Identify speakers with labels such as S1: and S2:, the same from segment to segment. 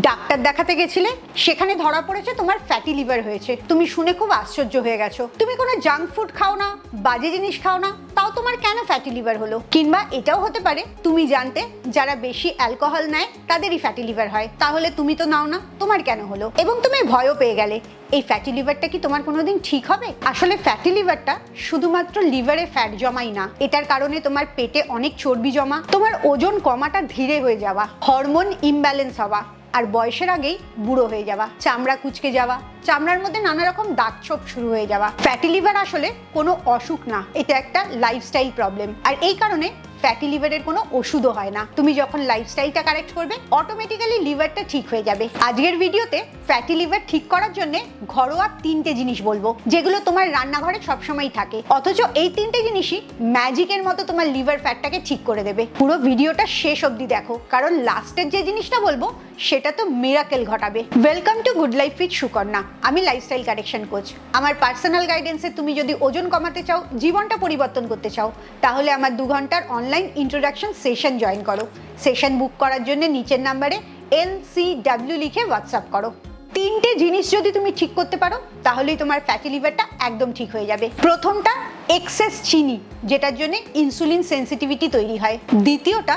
S1: Doctor দেখাতে গেছিলে, সেখানে ধরা পড়েছে তোমার ফ্যাটি লিভার হয়েছে। তুমি শুনে খুব আশ্চর্য হয়ে গেছো। তুমি কোনো জাঙ্ক ফুড খাও না, বাজে জিনিস খাও না, তাও তোমার কেন ফ্যাটি লিভার হলো? কিংবা এটাও হতে পারে তুমি জানতে যারা বেশি অ্যালকোহল নেয় তাদেরই ফ্যাটি লিভার হয়, তাহলে তুমি তো নাও না, তোমার কেন হলো? এবং তুমি ভয়ও পেয়ে গেলে এই ফ্যাটি লিভারটা কি তোমার কোনোদিন ঠিক হবে? আসলে ফ্যাটি লিভারটা শুধুমাত্র লিভারে ফ্যাট জমাই না, এটার কারণে তোমার পেটে অনেক চর্বি জমা, তোমার ওজন কমাটা ধীরে হয়ে যাওয়া, হরমোন ইমব্যালেন্স হওয়া, আর বয়সের আগেই বুড়ো হয়ে যাওয়া, চামড়া কুঁচকে যাওয়া, চামড়ার মধ্যে নানা রকম দাগ ছোপ শুরু হয়ে যাওয়া। ফ্যাটি লিভার আসলে কোনো অসুখ না, এটা একটা লাইফস্টাইল প্রবলেম। আর এই কারণে ফ্যাটি লিভারের কোনো ওষুধও হয় না। তুমি যখন লাইফস্টাইলটা কারেক্ট করবে অটোমেটিক্যালি লিভারটা ঠিক হয়ে যাবে। আজকের ভিডিওতে ফ্যাটি লিভার ঠিক করার জন্য ঘরোয়া 3টে জিনিস বলবো, যেগুলো তোমার রান্নাঘরে সবসময় থাকে, অথচ এই 3টে জিনিসই ম্যাজিকের মতো তোমার লিভার ফ্যাটটাকে ঠিক করে দেবে। পুরো ভিডিওটা শেষ অবধি দেখো, কারণ লাস্টের যে জিনিসটা বলবো সেটা তো মিরাকেল ঘটাবে। Welcome to good life with Sukanya. আমি লাইফস্টাইল কারেকশন কোচ। আমার পার্সোনাল গাইডেন্সে তুমি যদি ওজন কমাতে চাও, জীবনটা পরিবর্তন করতে চাও, তাহলে আমার 2 ঘন্টার অনলাইন ইন্ট্রোডাকশন সেশন জয়েন করো। সেশন বুক করার জন্য নিচের নাম্বারে LCW লিখে হোয়াটসঅ্যাপ করো। 3টে জিনিস যদি তুমি ঠিক করতে পারো তাহলেই তোমার ফ্যাটি লিভারটা একদম ঠিক হয়ে যাবে। প্রথমটা এক্সেস চিনি, যেটার জন্য ইনসুলিন সেন্সিটিভিটি তৈরি হয়। দ্বিতীয়টা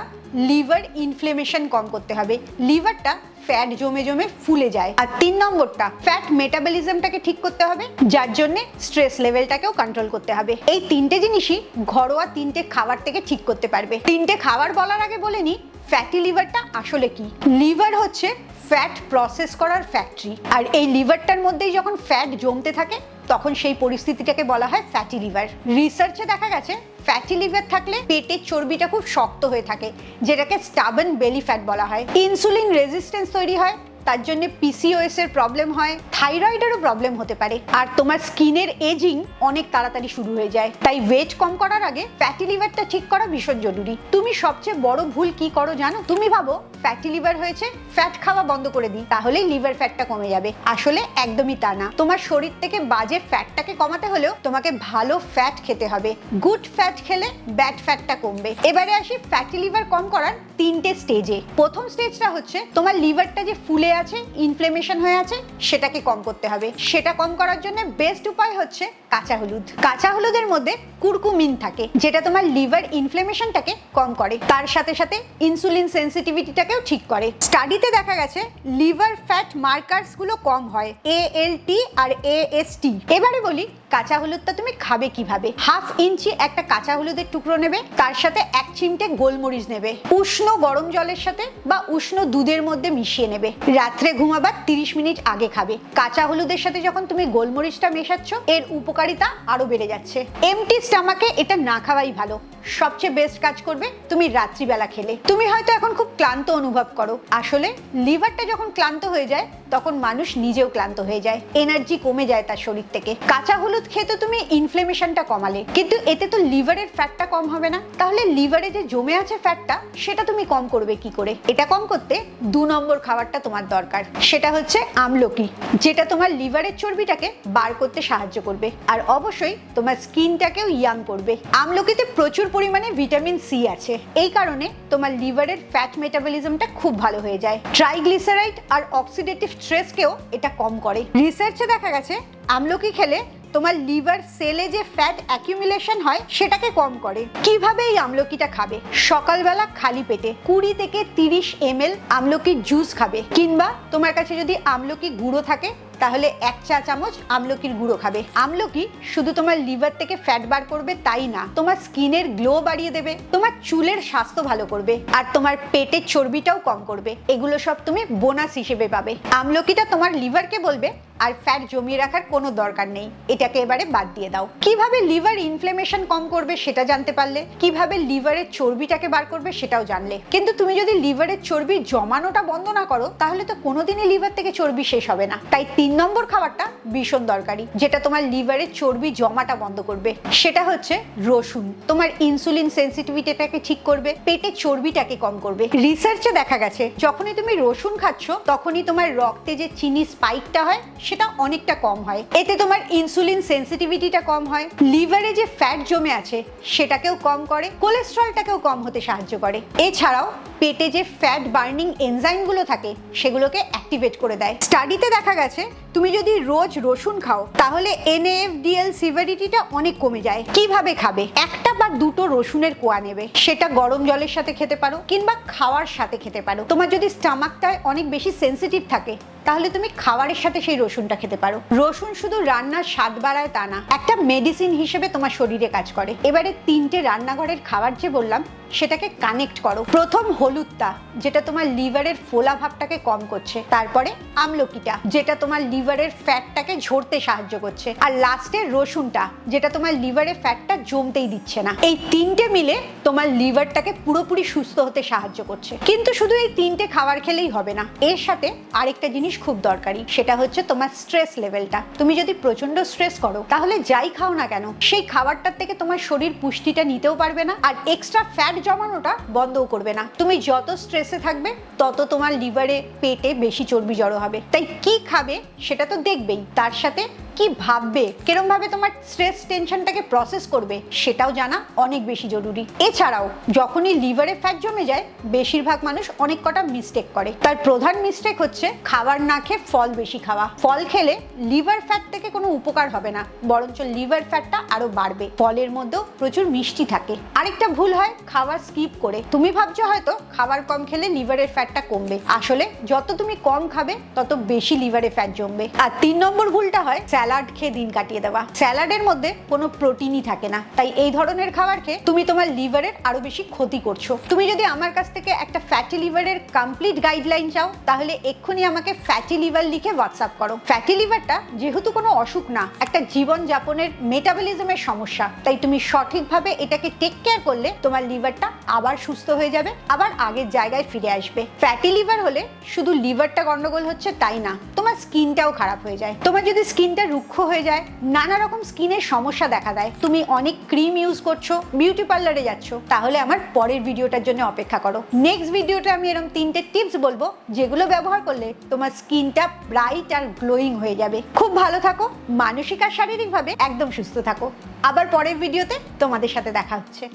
S1: লিভার ইনফ্লেমেশন কম করতে হবে, লিভারটা ফ্যাট জমে জমে ফুলে যায়। আর 3 নম্বরটা ফ্যাট মেটাবলিজমটাকে ঠিক করতে হবে, যার জন্য স্ট্রেস লেভেলটাকেও কন্ট্রোল করতে হবে। এই 3টে জিনিসই ঘরোয়া 3টে খাবার থেকে ঠিক করতে পারবে। 3টে খাবার বলার আগে বলে নি ফ্যাটি লিভারটা আসলে কি। লিভার হচ্ছে ফ্যাট প্রসেস করার ফ্যাক্টরি, আর এই লিভারটার মধ্যেই যখন ফ্যাট জমতে থাকে তখন সেই পরিস্থিতিটাকে বলা হয় ফ্যাটি লিভার। রিসার্চে দেখা গেছে ফ্যাটি লিভার থাকলে পেটের চর্বিটা খুব শক্ত হয়ে থাকে, যেটাকে স্টাবন বেলি ফ্যাট বলা হয়। ইনসুলিন রেজিস্ট্যান্স তৈরি হয়, তার জন্য PCOS এর প্রবলেম হয়, থাইরয়েডেরও প্রবলেম হতে পারে, আর তোমার স্কিনের এজিং অনেক তাড়াতাড়ি শুরু হয়ে যায়। তাই ওয়েট কম করার আগে ফ্যাটি লিভারটা ঠিক করা ভীষণ জরুরি। তুমি সবচেয়ে বড় ভুল কি করো জানো? তুমি ভাবো ফ্যাটি লিভার হয়েছে, ফ্যাট খাওয়া বন্ধ করে দিই তাহলেই লিভার ফ্যাটটা কমে যাবে। আসলে একদমই তা না। তোমার শরীর থেকে বাজে ফ্যাটটাকে কমাতে হলেও তোমাকে ভালো ফ্যাট খেতে হবে। গুড ফ্যাট খেলে ব্যাড ফ্যাটটা কমবে। এবারে আসি ফ্যাটি লিভার কম করার 3টে স্টেজে। প্রথম স্টেজটা হচ্ছে তোমার লিভারটা যে ফুলে আছে, ইনফ্লেমেশন হয়ে আছে, সেটাকে কম করতে হবে। সেটা কম করার জন্য বেস্ট উপায় হচ্ছে কাঁচা হলুদ। কাঁচা হলুদের মধ্যে কুরকুমিন থাকে, যেটা তোমার লিভার ইনফ্লেমেশনটাকে কম করে, তার সাথে সাথে ইনসুলিন সেন্সিটিভিটিটাকেও ঠিক করে। স্টাডিতে দেখা গেছে লিভার ফ্যাট মার্কারস গুলো কম হয়, ALT আর AST। এবারে বলি কাঁচা হলুদটা তুমি খাবে কিভাবে। 1/2 ইঞ্চি একটা কাঁচা হলুদের টুকরো নেবে, তার সাথে 1 চিমটে গোলমরিচ নেবে, উষ্ণ গরম জলের সাথে বা উষ্ণ দুধের মধ্যে মিশিয়ে নেবে। রাত্রে ঘুমাবার 30 মিনিট আগে খাবে। কাঁচা হলুদের সাথে যখন তুমি গোলমরিচটা মেশাচ্ছ, এর উপকারিতা আরো বেড়ে যাচ্ছে। এমটি স্টমাকে এটা না খাওয়াই ভালো। সবচেয়ে বেস্ট কাজ করবে তুমি রাত্রিবেলা খেলে। তুমি হয়তো এখন খুব ক্লান্ত অনুভব করো, আসলে লিভারটা যখন ক্লান্ত হয়ে যায় তখন মানুষ নিজেও ক্লান্ত হয়ে যায়, এনার্জি কমে যায় তার শরীর থেকে। কাঁচা হলুদ খেতে তুমি ইনফ্লেমেশনটা কমালে, কিন্তু এতে তো লিভারের ফ্যাটটা কম হবে না। তাহলে লিভারে যে জমে আছে ফ্যাটটা, সেটা তুমি কম করবে কি করে? এটা কম করতে 2 নম্বর খাবারটা তোমার দরকার, সেটা হচ্ছে আমলকি, যেটা তোমার লিভারের চর্বিটাকে বার করতে সাহায্য করবে, আর অবশ্যই তোমার স্কিনটাকেও ইয়াং করবে। আমলকিতে প্রচুর পরিমাণে ভিটামিন সি আছে, এই কারণে তোমার লিভারের ফ্যাট মেটাবলিজমটা খুব ভালো হয়ে যায়। ট্রাইগ্লিসারাইড আর অক্সিডেটিভ স্ট্রেসকেও এটা কম করে। রিসার্চে দেখা গেছে আমলকি খেলে তোমার লিভার সেলে যে ফ্যাট অ্যাকিউমুলেশন হয় সেটাকে কম করে। কিভাবে এই আমলকিটা খাবে? সকালবেলা খালি পেটে 20 থেকে 30 ml আমলকির জুস খাবে, কিংবা তোমার কাছে যদি আমলকি গুঁড়ো থাকে তাহলে 1 চা চামচ আমলকির গুঁড়ো খাবে। আমলকি শুধু তোমার লিভার থেকে ফ্যাট বার করবে তাই না, তোমার স্কিনের গ্লো বাড়িয়ে দেবে, তোমার চুলের স্বাস্থ্য ভালো করবে, আর তোমার পেটের চর্বিটাও কম করবে। এগুলো সব তুমি বোনাস হিসেবে পাবে। আমলকিটা তোমার লিভারকে বলবে আর ফ্যাট জমিয়ে রাখার কোনো দরকার নেই, এটাকে এবারে বাদ দিয়ে দাও। কিভাবে লিভার ইনফ্লেমেশন কম করবে সেটা জানতে পারলে, কিভাবে লিভারের চর্বিটাকে বার করবে সেটাও জানলে, কিন্তু তুমি যদি লিভারের চর্বি জমানোটা বন্ধ না করো তাহলে তো কোনোদিনই লিভার থেকে চর্বি শেষ হবে না। তাই 3 নম্বর খাবারটা ভীষণ দরকারি, যেটা তোমার লিভারে চর্বি জমাটা বন্ধ করবে। সেটা হচ্ছে রসুন। তোমার ইনসুলিন সেন্সিটিভিটিটাকে ঠিক করবে, পেটে চর্বিটাকে কম করবে। রিসার্চে দেখা গেছে যখনই তুমি রসুন খাচ্ছ তখনই তোমার রক্তে যে চিনি স্পাইকটা হয় সেটা অনেকটা কম হয়। এতে তোমার ইনসুলিন সেন্সিটিভিটিটা কম হয়, লিভারে যে ফ্যাট জমে আছে সেটাকেও কম করে, কোলেস্ট্রলটাকেও কম হতে সাহায্য করে। এছাড়াও পেটে যে ফ্যাট বার্নিং এনজাইমগুলো থাকে সেগুলোকে অ্যাক্টিভেট করে দেয়। স্টাডিতে দেখা গেছে তুমি যদি রোজ রসুন খাও তাহলে NAFDL সিভিরিটিটা অনেক কমে যায়। কিভাবে খাবে? একটা বা দুটো রসুনের কোয়া নেবে, সেটা গরম জলের সাথে খেতে পারো কিংবা খাওয়ার সাথে খেতে পারো। তোমার যদি স্টমাকটা অনেক বেশি সেন্সিটিভ থাকে তাহলে তুমি খাবারের সাথে সেই রসুনটা খেতে পারো। রসুন শুধু রান্নার স্বাদ বাড়ায় তা না, একটা মেডিসিন হিসেবে তোমার শরীরে কাজ করে। এবারে 3টে রান্নাঘরের খাবার যে বললাম সেটাকে কানেক্ট করো। প্রথম হলুদটা, যেটা তোমার লিভারের ফোলা ভাবটাকে কম করছে, তারপরে আমলকিটা, যেটা তোমার লিভারের ফ্যাটটাকে ঝরতে সাহায্য করছে, আর লাস্টে রসুনটা, যেটা তোমার লিভারে ফ্যাটটা জমতেই দিচ্ছে না। এই 3টে মিলে তোমার লিভারটাকে পুরোপুরি সুস্থ হতে সাহায্য করছে। কিন্তু শুধু এই 3টে খাবার খেলেই হবে না, এর সাথে আরেকটা জিনিস খুব দরকারি, সেটা হচ্ছে তোমার স্ট্রেস লেভেলটা। তুমি যদি প্রচন্ড স্ট্রেস করো তাহলে যাই খাও না কেন সেই খাবারটার থেকে তোমার শরীর পুষ্টিটা নিতেও পারবে না, আর এক্সট্রা ফ্যাট জমানোটা বন্ধও করবে না। তুমি যত স্ট্রেসে থাকবে তত তোমার লিভারে পেটে বেশি চর্বি জড়ো হবে। তাই কি খাবে সেটা তো দেখবেই, তার সাথে কি ভাববে, কিরম ভাবে তোমার স্ট্রেস টেনশনটাকে প্রসেস করবে সেটাও জানা অনেক বেশি জরুরি। এছাড়াও যখনই লিভারে ফ্যাট জমে যায় বেশিরভাগ মানুষ অনেক কটা মিস্টেক করে। তার প্রধান মিস্টেক হচ্ছে খাবার না খেয়ে ফল বেশি খাওয়া। ফল খেলে লিভার ফ্যাট থেকে কোনো উপকার হবে না, বরঞ্চ লিভার ফ্যাটটা আরো বাড়বে। ফলের মধ্যেও প্রচুর মিষ্টি থাকে। আরেকটা ভুল হয় খাবার স্কিপ করে। তুমি ভাবছো হয়তো খাবার কম খেলে লিভারের ফ্যাটটা কমবে, আসলে যত তুমি কম খাবে তত বেশি লিভারে ফ্যাট জমবে। আর 3 নম্বর ভুলটা হয় স্যালাড খেয়ে দিন কাটিয়ে দেওয়া। স্যালাডের মধ্যে কোনো প্রোটিনই থাকে না, তাই এই ধরনের খাবার খেয়ে তুমি তোমার লিভারের আরো বেশি ক্ষতি করছো। তুমি যদি আমার কাছ থেকে একটা ফ্যাটি লিভারের কমপ্লিট গাইডলাইন চাও তাহলে এক্ষুনি আমাকে ফ্যাটি লিভার লিখে হোয়াটসঅ্যাপ করো। ফ্যাটি লিভারটা যেহেতু কোনো অসুখ না, একটা জীবন যাপনের মেটাবলিজমের সমস্যা, তাই তুমি সঠিকভাবে এটাকে টেক কেয়ার করলে তোমার লিভারটা আবার সুস্থ হয়ে যাবে, আবার আগের জায়গায় ফিরে আসবে। ফ্যাটি লিভার হলে শুধু লিভারটা গন্ডগোল হচ্ছে তাই না, তোমার স্কিনটাও খারাপ হয়ে যায়। তোমার যদি স্কিনটা রুক্ষ হয়ে যায়, নানা রকম স্কিনের সমস্যা দেখা দেয়, তুমি অনেক ক্রিম ইউজ করছো, বিউটি পার্লারে যাচ্ছ, তাহলে আমার পরের ভিডিওটার জন্য অপেক্ষা করো। নেক্সট ভিডিওতে আমি এরকম 3টে টিপস বলবো যেগুলো ব্যবহার করলে তোমার স্কিনটা ব্রাইট আর গ্লোয়িং হয়ে যাবে। খুব ভালো থাকো, মানসিক আর শারীরিকভাবে একদম সুস্থ থাকো। আবার পরের ভিডিওতে তোমাদের সাথে দেখা হচ্ছে।